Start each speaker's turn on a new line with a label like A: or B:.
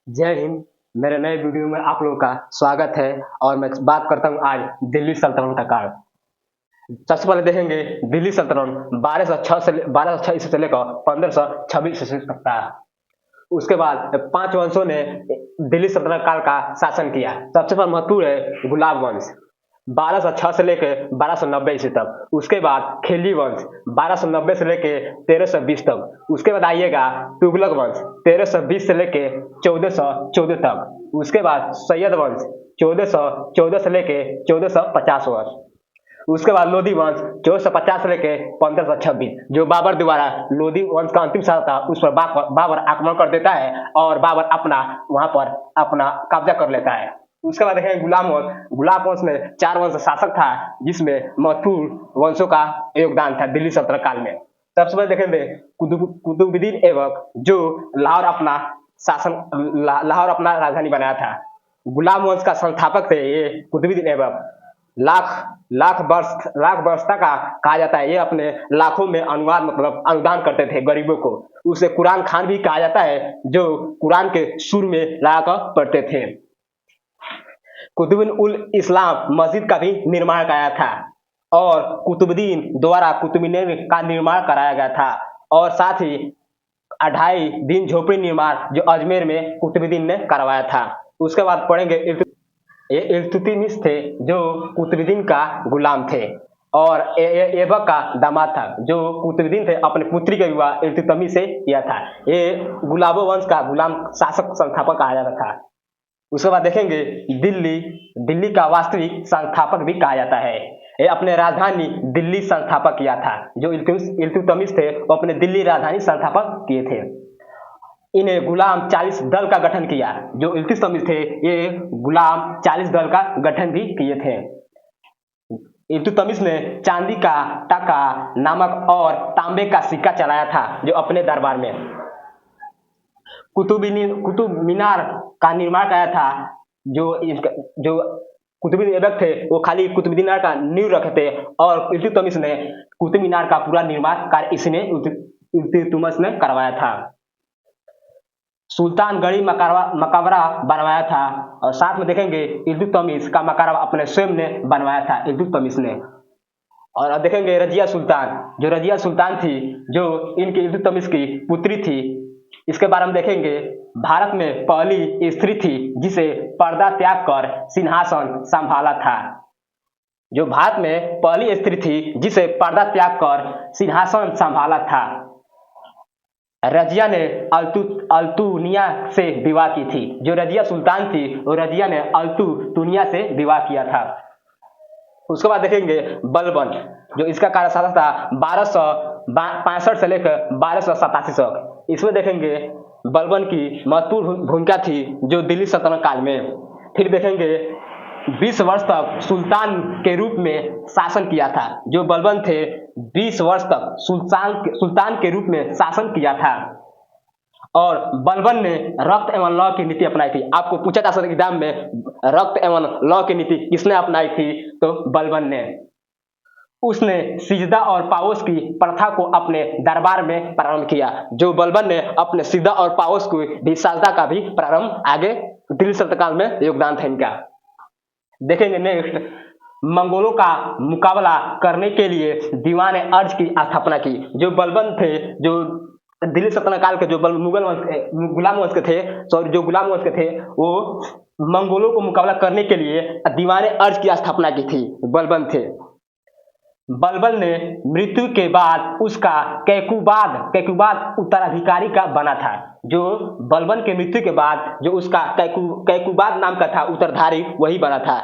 A: जय हिंद। मेरे नए वीडियो में आप लोगों का स्वागत है। और मैं बात करता हूँ आज दिल्ली सल्तनत का काल। सबसे पहले देखेंगे दिल्ली सल्तनत 1206 ईस्वी से लेकर 1526 ईस्वी तक था। उसके बाद 5 वंशों ने दिल्ली सल्तनत काल का शासन किया। सबसे पहले महत्वपूर्ण है गुलाब वंश 1206 से लेकर 1290 ईस्वी तक। उसके बाद खिलजी वंश 1290 से लेकर 1320 तक। उसके बाद आइएगा तुगलक वंश 1320 से लेकर 1414 तक। उसके बाद सैयद वंश 1414 से लेकर 1450 वर्ष। उसके बाद लोधी वंश 1450 से लेकर 1526, जो बाबर द्वारा लोधी वंश का अंतिम शासक था, उस पर बाबर आक्रमण कर देता है और बाबर वहां पर अपना कब्जा कर लेता है। उसके बाद देखेंगे गुलाम वंश। गुलाम वंश में 4 वंश शासक था, जिसमें महत्वपूर्ण वंशों का योगदान था दिल्ली सल्तनत काल में। सबसे पहले देखेंगे कुतुबुद्दीन ऐबक, जो लाहौर अपना राजधानी बनाया था। गुलाम वंश का संस्थापक थे ये कुतुबुद्दीन ऐबक। लाख वर्ष तक का कहा जाता है। ये अपने लाखों में अनुवाद मतलब अनुदान करते थे गरीबों को। उसे कुरान खान भी कहा जाता है, जो कुरान के सुर में लगाकर पढ़ते थे। कुतुबुद्दीन उल इस्लाम मस्जिद का भी निर्माण कराया था और कुतुबुद्दीन द्वारा कुतुब मीनार का निर्माण कराया गया था। और साथ ही 2.5 दिन झोपड़ी निर्माण जो अजमेर में कुतुबुद्दीन ने करवाया था। उसके बाद पढ़ेंगे ये इल्तुतमिश थे, जो कुतुबुद्दीन का गुलाम थे और ऐबक का दामाद था। जो कुतुबुद्दीन थे अपने पुत्री का विवाह इल्तुतमिश से किया था। ये गुलाबो वंश का गुलाम शासक संस्थापक कहा जाता था। उसके बाद देखेंगे दिल्ली का वास्तविक संस्थापक भी कहा जाता है। ये अपने राजधानी दिल्ली संस्थापक किया था। जो इल्तुतमिश थे वो अपने दिल्ली राजधानी संस्थापक किए थे। इन्हें गुलाम 40 दल का गठन किया। जो इल्तुतमिश थे ये गुलाम 40 दल का गठन भी किए थे। इल्तुतमिश ने चांदी का टका, नमक और तांबे का सिक्का चलाया था जो अपने दरबार में। कुतुब मीनार का निर्माण कराया था। जो कुतुबुद्दीन ऐबक थे वो खाली कुतुब मीनार का नींव रखे थे और इल्तुतमिश ने कुतुब मीनार का पूरा निर्माण कार्य इल्तुतमिश ने करवाया था। सुल्तानगढ़ी मकबरा बनवाया था। और साथ में देखेंगे इल्तुतमिश का मकबरा अपने स्वयं ने बनवाया था इल्तुतमिश ने। और अब देखेंगे रजिया सुल्तान, जो रजिया सुल्तान थी, जो इनकी इल्तुतमिश की पुत्री थी। इसके बारे में देखेंगे भारत में पहली स्त्री थी जिसे पर्दा त्याग कर सिंहासन संभाला था। जो भारत में पहली स्त्री थी जिसे पर्दा त्याग कर सिंहासन संभाला था। रजिया ने अल्तुनिया से विवाह की थी। जो रजिया सुल्तान थी वो रजिया ने अल्तुनिया से विवाह किया था। उसके बाद देखेंगे बलबन, जो इसका कार्यशासन था 1265 से लेकर 1287 तक। इसमें देखेंगे बलबन की महत्वपूर्ण भूमिका थी जो दिल्ली सल्तनत काल में। फिर देखेंगे 20 वर्ष तक सुल्तान के रूप में शासन किया था। जो बलबन थे 20 वर्ष तक सुल्तान के रूप में शासन किया था। और बलबन ने रक्त एवं लौ की नीति अपनाई थी। आपको पूछा जा सकता है एग्जाम में, रक्त एवं लौ की नीति किसने अपनाई थी? तो बलबन ने। उसने सिजदा और पाओस की प्रथा को अपने दरबार में प्रारंभ किया। जो बलबन ने अपने सिजदा और पाओस को भी साजदा का भी प्रारंभ आगे दिल्ली सल्तनत काल में योगदान था इनका। देखेंगे नेक्स्ट, मंगोलों का मुकाबला करने के लिए दीवान अर्ज की स्थापना की। जो बलबन थे, जो दिल्ली सल्तनत काल के जो गुलाम वंश के थे, वो मंगोलों को मुकाबला करने के लिए दीवान अर्ज की स्थापना की थी। बलबन थे। बलबन ने मृत्यु के बाद उसका कैकुबाद उत्तराधिकारी का बना था। जो बलबन के मृत्यु के बाद जो उसका कैकुबाद नाम का था उत्तराधिकारी, वही बना था।